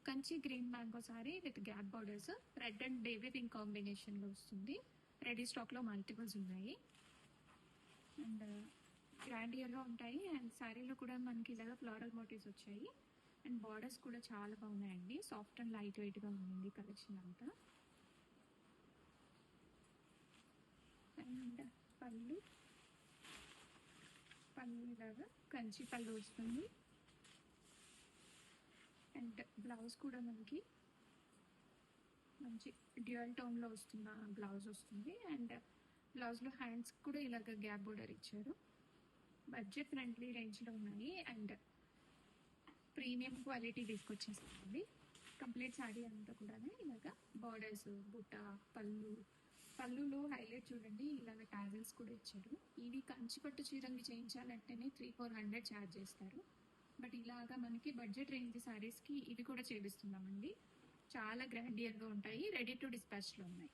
Kanchi green mango sorry with gap borders, red and baby pink combination లో వస్తుంది. Ready stock లో multiples ఉన్నాయి and grandeur గా ఉంటాయి. అండ్ శారీలో కూడా మనకి ఇలాగా ఫ్లోరల్ మోటివ్స్ వచ్చాయి అండ్ బార్డర్స్ కూడా చాలా బాగున్నాయండి. సాఫ్ట్ అండ్ లైట్ వెయిట్ గా ఉంది కలెక్షన్ అంతా. అండ్ పళ్ళు ఇలాగా కంచి పళ్ళు వస్తుంది. అండ్ బ్లౌజ్ కూడా మనకి మంచి డ్యూయల్ టోన్ లో వస్తున్న బ్లౌజ్ వస్తుంది. అండ్ బ్లౌజ్ లో హ్యాండ్స్ కూడా ఇలాగ గ్యాప్ బోర్డర్ ఇచ్చారు. బడ్జెట్ ఫ్రెండ్లీ రేంజ్ లో ఉన్నాయి అండ్ ప్రీమియం క్వాలిటీ తీసుకొచ్చేస్తుంది. కంప్లీట్ శారీ అంతా కూడా ఇలాగ బార్డర్స్, బుట్ట, పళ్ళులో హైలైట్ చూడండి, ఇలాగ టాజిల్స్ కూడా ఇచ్చారు. ఇవి కంచి పట్టు చీరలు చేయించాలంటేనే 300-400 ఛార్జ్ చేస్తారు. బట్ ఇలాగా మనకి బడ్జెట్ రేంజ్ శారీస్ కి ఇవి కూడా చేపిస్తున్నామండి. చాలా గ్రాండియర్ గా ఉంటాయి. రెడీ టు డిస్పాచ్ లో ఉన్నాయి.